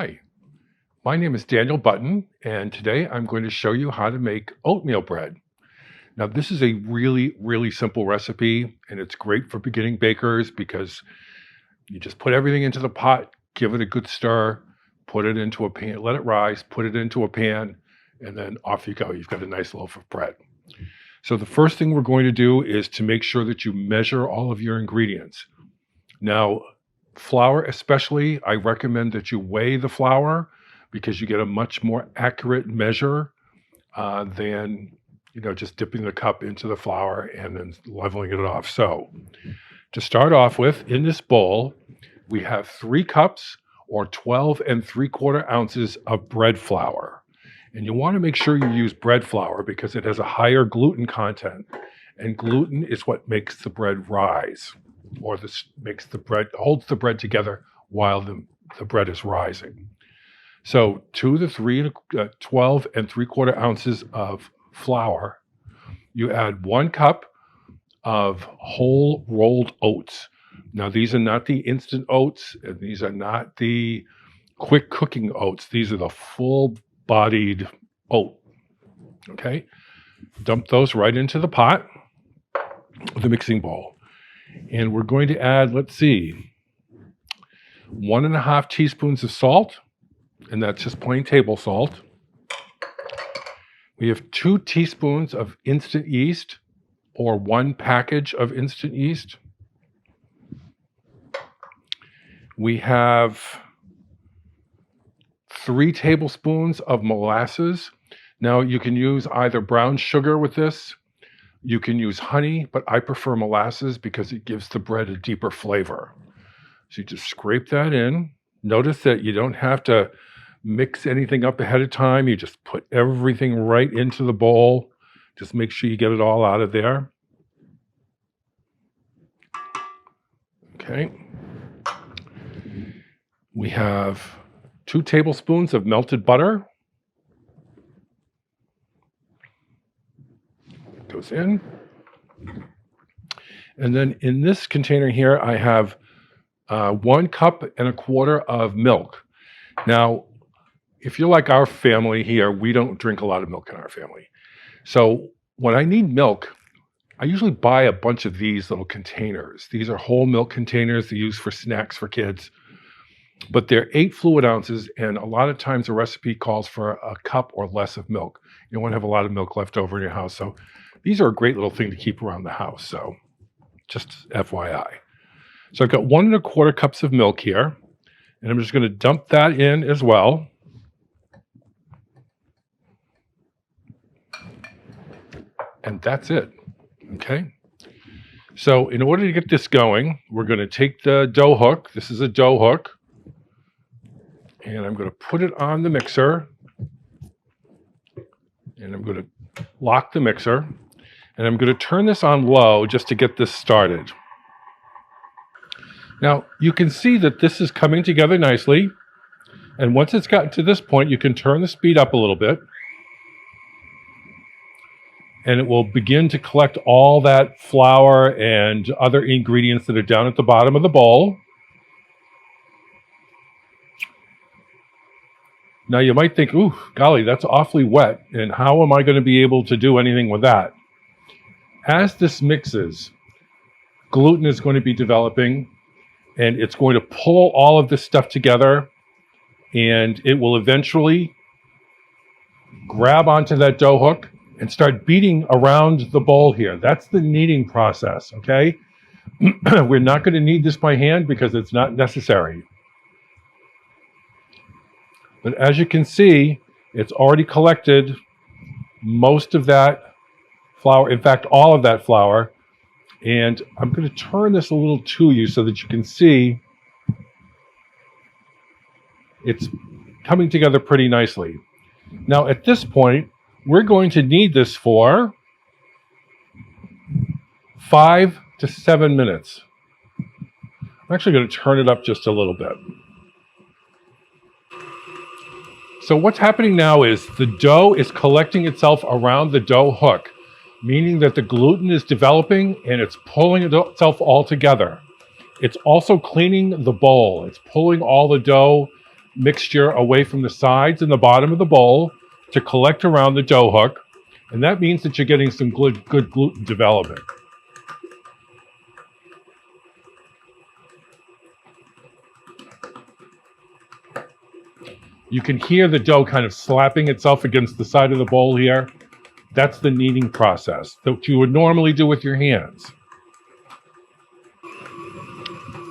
Hi, my name is Daniel Button, and today I'm going to show you how to make oatmeal bread. Now, this is a really simple recipe, and it's great for beginning bakers because you just put everything into the pot, give it a good stir, put it into a pan, let it rise, put it into a pan, and then off you go. You've got a nice loaf of bread. So, the first thing we're going to do is to make sure that you measure all of your ingredients. Now, flour especially, I recommend that you weigh the flour because you get a much more accurate measure than just dipping the cup into the flour and then leveling it off. So to start off with, in this bowl, we have 3 cups or 12 3/4 ounces of bread flour. And you want to make sure you use bread flour because it has a higher gluten content. And gluten is what makes the bread rise, or this makes the bread, holds the bread together while the bread is rising. So 12 3/4 ounces of flour. You add 1 cup of whole rolled oats. Now, these are not the instant oats, and these are not the quick cooking oats. These are the full bodied oat. Okay. Dump those right into the pot, the mixing bowl. And we're going to add, let's see, 1.5 teaspoons of salt, and that's just plain table salt. We have 2 teaspoons of instant yeast, or 1 package of instant yeast. We have 3 tablespoons of molasses. Now, you can use either brown sugar with this. You can use honey, but I prefer molasses because it gives the bread a deeper flavor. So you just scrape that in. Notice that you don't have to mix anything up ahead of time. You just put everything right into the bowl. Just make sure you get it all out of there. Okay. We have 2 tablespoons of melted butter. It goes in. And then in this container here, I have 1.25 cups of milk. Now, if you're like our family here, we don't drink a lot of milk in our family. So when I need milk, I usually buy a bunch of these little containers. These are whole milk containers they use for snacks for kids. But they're 8 fluid ounces, and a lot of times the recipe calls for a cup or less of milk. You don't want to have a lot of milk left over in your house. So these are a great little thing to keep around the house. So just FYI. So I've got 1.25 cups of milk here, and I'm just going to dump that in as well. And that's it. Okay. So in order to get this going, we're going to take the dough hook. This is a dough hook. And I'm going to put it on the mixer. And I'm going to lock the mixer. And I'm going to turn this on low just to get this started. Now, you can see that this is coming together nicely. And once it's gotten to this point, you can turn the speed up a little bit. And it will begin to collect all that flour and other ingredients that are down at the bottom of the bowl. Now you might think, ooh, golly, that's awfully wet, and how am I going to be able to do anything with that? As this mixes, gluten is going to be developing, and it's going to pull all of this stuff together, and it will eventually grab onto that dough hook and start beating around the bowl here. That's the kneading process, okay? We're not going to knead this by hand because it's not necessary. But as you can see, it's already collected most of that flour, in fact, all of that flour. And I'm going to turn this a little to you so that you can see it's coming together pretty nicely. Now, at this point, we're going to knead this for 5 to 7 minutes. I'm actually going to turn it up just a little bit. So what's happening now is the dough is collecting itself around the dough hook, meaning that the gluten is developing and it's pulling itself all together. It's also cleaning the bowl. It's pulling all the dough mixture away from the sides and the bottom of the bowl to collect around the dough hook. And that means that you're getting some good gluten development. You can hear the dough kind of slapping itself against the side of the bowl here. That's the kneading process that you would normally do with your hands.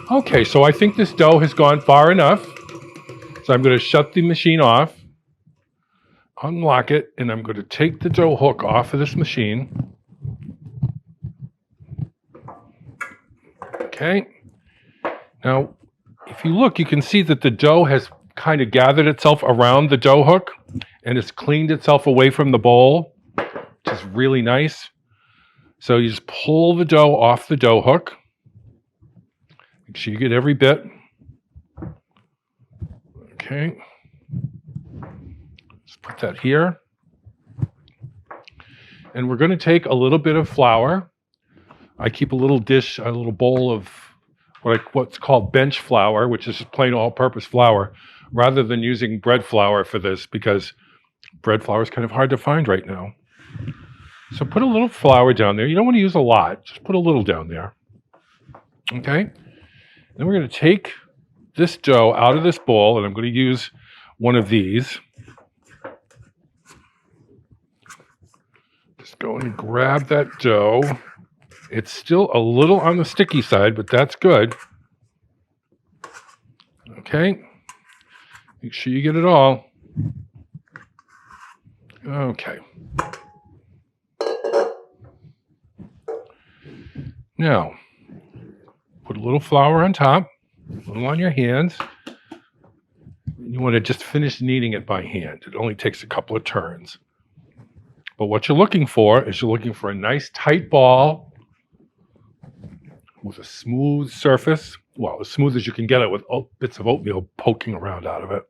Okay, so I think this dough has gone far enough. So I'm going to shut the machine off, unlock it, and I'm going to take the dough hook off of this machine. Okay. Now, if you look, you can see that the dough has kind of gathered itself around the dough hook and it's cleaned itself away from the bowl, which is really nice. So you just pull the dough off the dough hook. Make sure you get every bit. Okay. Let's put that here. And we're going to take a little bit of flour. I keep a little dish, a little bowl of what's called bench flour, which is plain all-purpose flour, rather than using bread flour for this, because bread flour is kind of hard to find right now. So put a little flour down there. You don't want to use a lot. Just put a little down there. Okay? Then we're going to take this dough out of this bowl, and I'm going to use one of these. Just go and grab that dough. It's still a little on the sticky side, but that's good. Okay. Make sure you get it all. Okay. Now, put a little flour on top, a little on your hands. You want to just finish kneading it by hand. It only takes a couple of turns. But what you're looking for is you're looking for a nice tight ball with a smooth surface. Well, as smooth as you can get it with bits of oatmeal poking around out of it.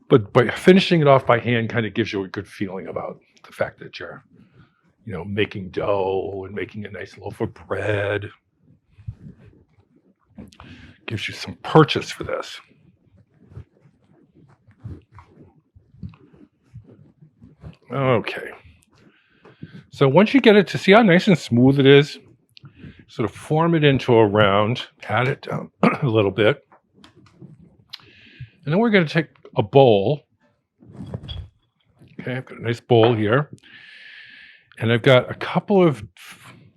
But by finishing it off by hand kind of gives you a good feeling about the fact that you're, making dough and making a nice loaf of bread. Gives you some purchase for this. Okay. So once you get it to see how nice and smooth it is, sort of form it into a round, pat it down a little bit. And then we're going to take a bowl. Okay, I've got a nice bowl here. And I've got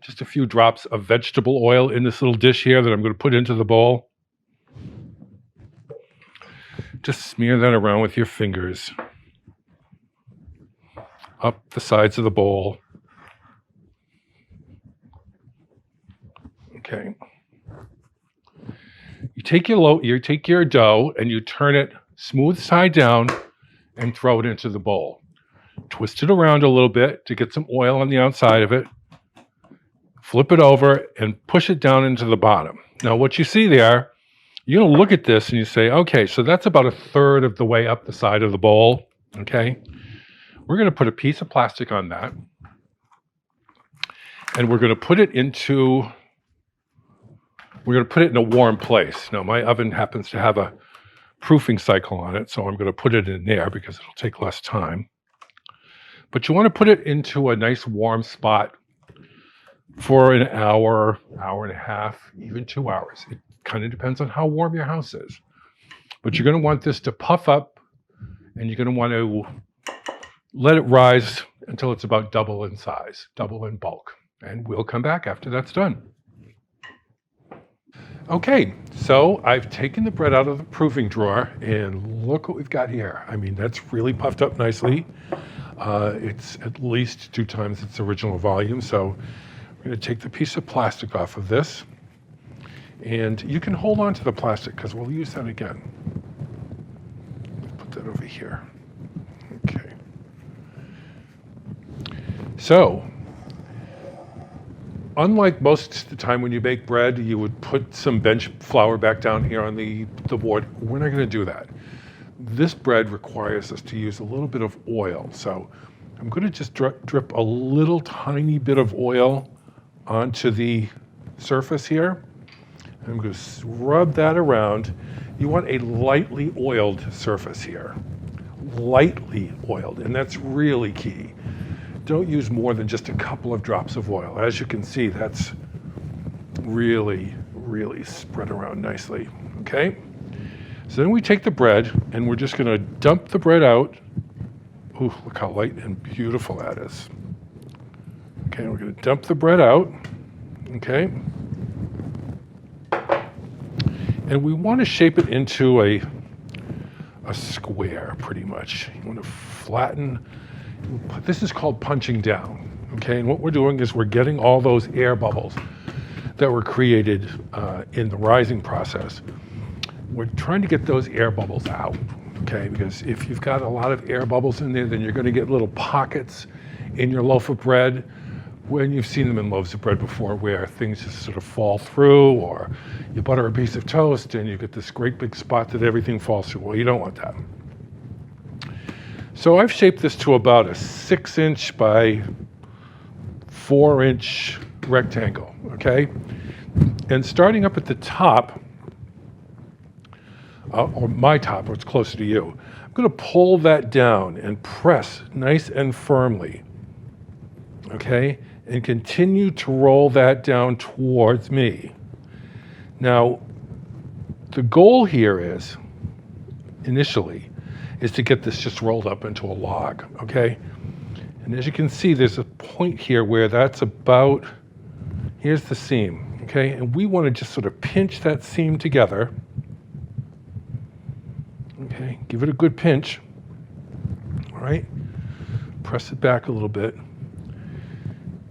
just a few drops of vegetable oil in this little dish here that I'm going to put into the bowl. Just smear that around with your fingers. Up the sides of the bowl. Okay. You take your dough and you turn it smooth side down and throw it into the bowl. Twist it around a little bit to get some oil on the outside of it. Flip it over and push it down into the bottom. Now what you see there, you're going to look at this and you say, okay, so that's about a third of the way up the side of the bowl. Okay. We're going to put a piece of plastic on that. And we're going to put it in a warm place. Now my oven happens to have a proofing cycle on it, so I'm going to put it in there because it'll take less time. But you want to put it into a nice warm spot for an hour, hour and a half, even 2 hours. It kind of depends on how warm your house is. But you're going to want this to puff up, and you're going to want to let it rise until it's about double in size, double in bulk. And we'll come back after that's done. Okay, so I've taken the bread out of the proofing drawer, and look what we've got here. I mean, that's really puffed up nicely. It's at least 2 times its original volume, so we're going to take the piece of plastic off of this. And you can hold on to the plastic because we'll use that again. Put that over here. Okay. So, unlike most of the time when you bake bread, you would put some bench flour back down here on the board. We're not going to do that. This bread requires us to use a little bit of oil. So I'm going to just drip a little tiny bit of oil onto the surface here. I'm going to rub that around. You want a lightly oiled surface here. Lightly oiled, and that's really key. Don't use more than just a couple of drops of oil. As you can see, that's really, really spread around nicely, okay? So then we take the bread, and we're just gonna dump the bread out. Ooh, look how light and beautiful that is. Okay, we're gonna dump the bread out, okay? And we wanna shape it into a square, pretty much. You wanna flatten. This is called punching down, okay? And what we're doing is we're getting all those air bubbles that were created in the rising process. We're trying to get those air bubbles out, okay? Because if you've got a lot of air bubbles in there, then you're gonna get little pockets in your loaf of bread when you've seen them in loaves of bread before where things just sort of fall through, or you butter a piece of toast and you get this great big spot that everything falls through. Well, you don't want that. So I've shaped this to about a 6-inch by 4-inch rectangle, okay? And starting up at the top, or my top, or it's closer to you, I'm gonna pull that down and press nice and firmly, okay? And continue to roll that down towards me. Now, the goal here is, initially, is to get this just rolled up into a log, okay? And as you can see, there's a point here where that's about, here's the seam, okay? And we want to just sort of pinch that seam together, okay? Give it a good pinch, all right? Press it back a little bit,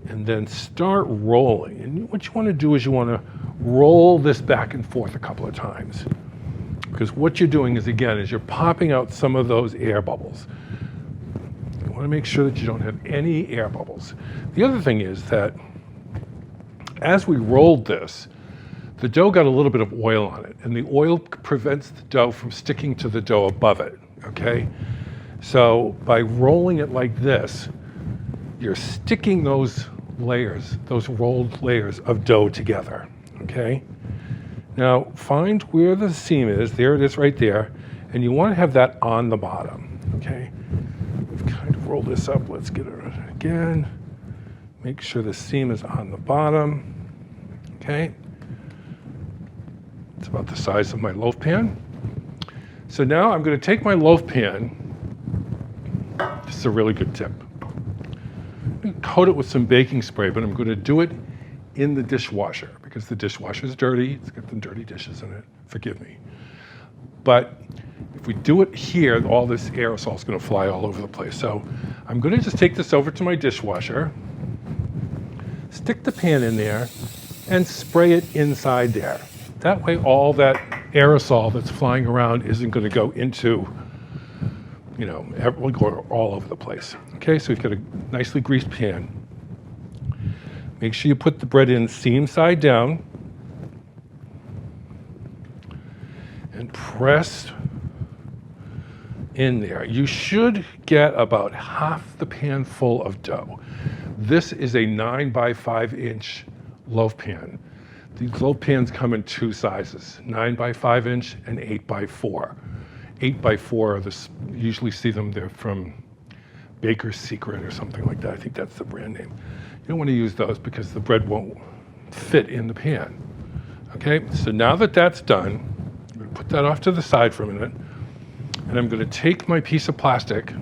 and then start rolling. And what you want to do is you want to roll this back and forth a couple of times. Because what you're doing is, again, is you're popping out some of those air bubbles. You want to make sure that you don't have any air bubbles. The other thing is that as we rolled this, the dough got a little bit of oil on it, and the oil prevents the dough from sticking to the dough above it, okay? So by rolling it like this, you're sticking those layers, those rolled layers of dough together, okay? Now, find where the seam is. There it is right there. And you want to have that on the bottom, okay? We've kind of rolled this up. Let's get it again. Make sure the seam is on the bottom, okay? It's about the size of my loaf pan. So now I'm going to take my loaf pan. This is a really good tip. I'm going to coat it with some baking spray, but I'm going to do it in the dishwasher because the dishwasher is dirty. It's got some dirty dishes in it. Forgive me. But if we do it here, all this aerosol is going to fly all over the place. So I'm going to just take this over to my dishwasher, stick the pan in there, and spray it inside there. That way all that aerosol that's flying around isn't going to go into, will go all over the place. Okay, so we've got a nicely greased pan. Make sure you put the bread in seam side down and press in there. You should get about half the pan full of dough. This is a 9 by 5 inch loaf pan. These loaf pans come in two sizes, 9 by 5 inch and 8 by 4. 8 by 4 are you usually see them, they're from Baker's Secret or something like that. I think that's the brand name. You don't want to use those because the bread won't fit in the pan. Okay, so now that that's done, I'm going to put that off to the side for a minute, and I'm going to take my piece of plastic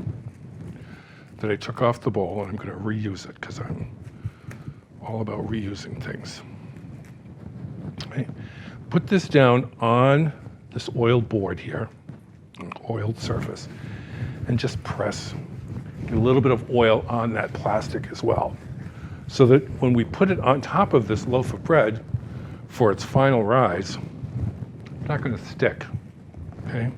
that I took off the bowl, and I'm going to reuse it because I'm all about reusing things. Okay. Put this down on this oiled board here, oiled surface, and just press. Get a little bit of oil on that plastic as well, so that when we put it on top of this loaf of bread for its final rise, it's not going to stick, okay?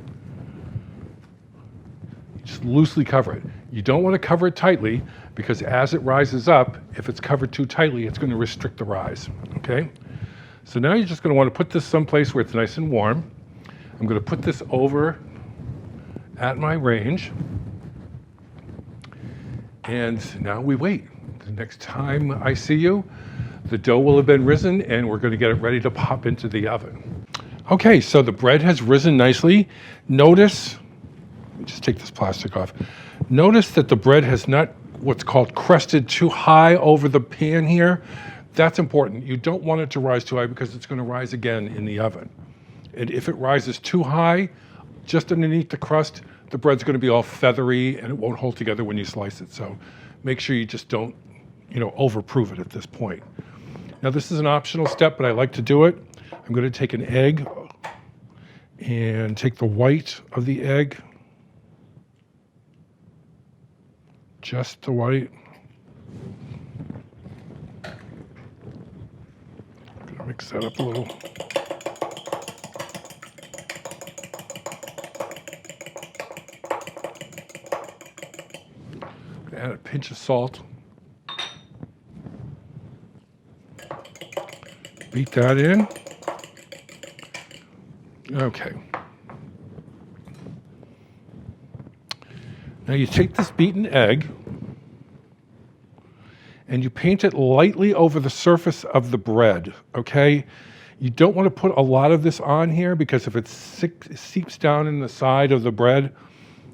Just loosely cover it. You don't want to cover it tightly because as it rises up, if it's covered too tightly, it's going to restrict the rise, okay? So now you're just going to want to put this someplace where it's nice and warm. I'm going to put this over at my range. And now we wait. The next time I see you, The dough will have been risen, and we're going to get it ready to pop into the oven. Okay, so the bread has risen nicely. Notice, let me just take this plastic off. Notice that the bread has not what's called crusted too high over the pan here. That's important. You don't want it to rise too high because it's going to rise again in the oven. And if it rises too high, just underneath the crust, the bread's going to be all feathery and it won't hold together when you slice it. So make sure you just don't, overproof it at this point. Now this is an optional step, but I like to do it. I'm going to take an egg and take the white of the egg, just the white. I'm going to mix that up a little. Add a pinch of salt. Beat that in. Okay. Now you take this beaten egg and you paint it lightly over the surface of the bread, okay? You don't want to put a lot of this on here because if it seeps down in the side of the bread,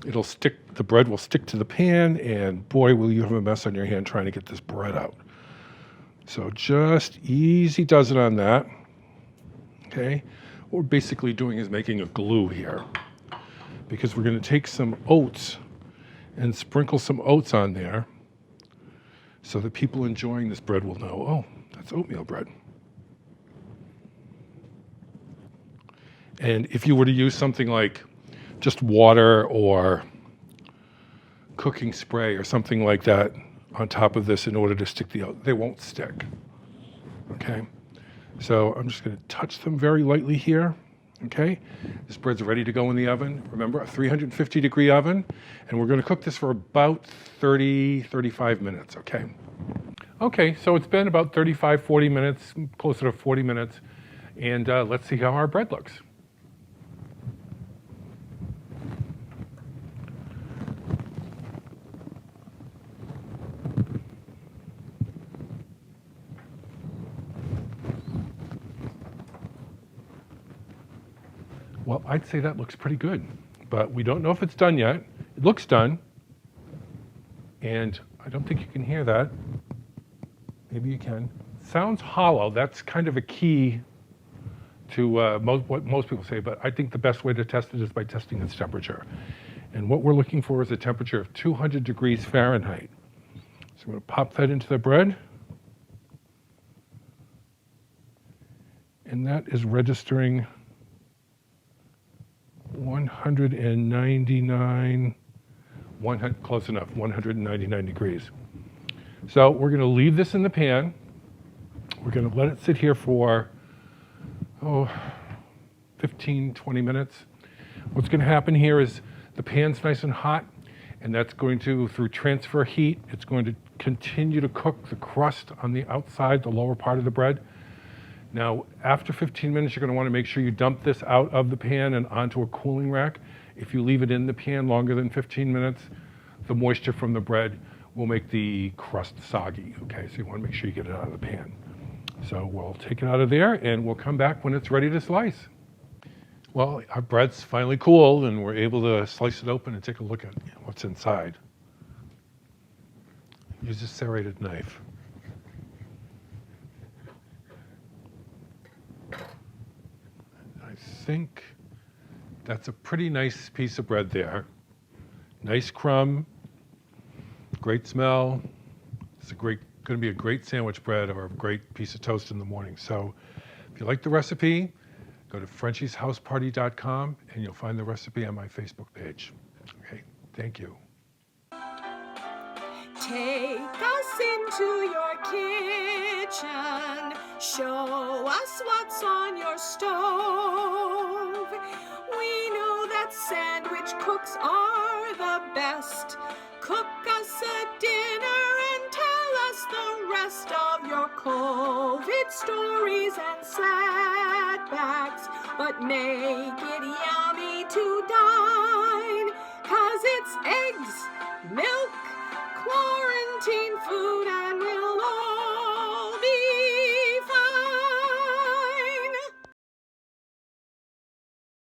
the bread will stick to the pan, and boy, will you have a mess on your hand trying to get this bread out. So just easy does it on that, okay? What we're basically doing is making a glue here because we're going to take some oats and sprinkle some oats on there so that people enjoying this bread will know, oh, that's oatmeal bread. And if you were to use something like just water or cooking spray or something like that on top of this in order to stick the oat, they won't stick, okay? So I'm just going to touch them very lightly here, okay? This bread's ready to go in the oven. Remember, a 350 degree oven, and we're going to cook this for about 35 minutes, okay? Okay, so it's been about 40 minutes, closer to 40 minutes, and let's see how our bread looks. Well, I'd say that looks pretty good, but we don't know if it's done yet. It looks done, and I don't think you can hear that. Maybe you can. Sounds hollow. That's kind of a key to what most people say, but I think the best way to test it is by testing its temperature. And what we're looking for is a temperature of 200 degrees Fahrenheit. So I'm going to pop that into the bread. And that is registering 199, close enough, 199 degrees. So we're going to leave this in the pan. We're going to let it sit here for, 15, 20 minutes. What's going to happen here is the pan's nice and hot, and that's going to, through transfer heat, it's going to continue to cook the crust on the outside, the lower part of the bread. Now, after 15 minutes, you're going to want to make sure you dump this out of the pan and onto a cooling rack. If you leave it in the pan longer than 15 minutes, the moisture from the bread will make the crust soggy, okay? So you want to make sure you get it out of the pan. So we'll take it out of there, and we'll come back when it's ready to slice. Well, our bread's finally cooled, and we're able to slice it open and take a look at what's inside. Use a serrated knife. I think that's a pretty nice piece of bread there. Nice crumb, great smell. It's going to be a great sandwich bread or a great piece of toast in the morning. So if you like the recipe, go to frenchieshouseparty.com and you'll find the recipe on my Facebook page. Okay, thank you. Take us into your kitchen. Show us what's on your stove. We know that sandwich cooks are the best. Cook us a dinner and tell us the rest of your COVID stories and setbacks. But make it yummy to die.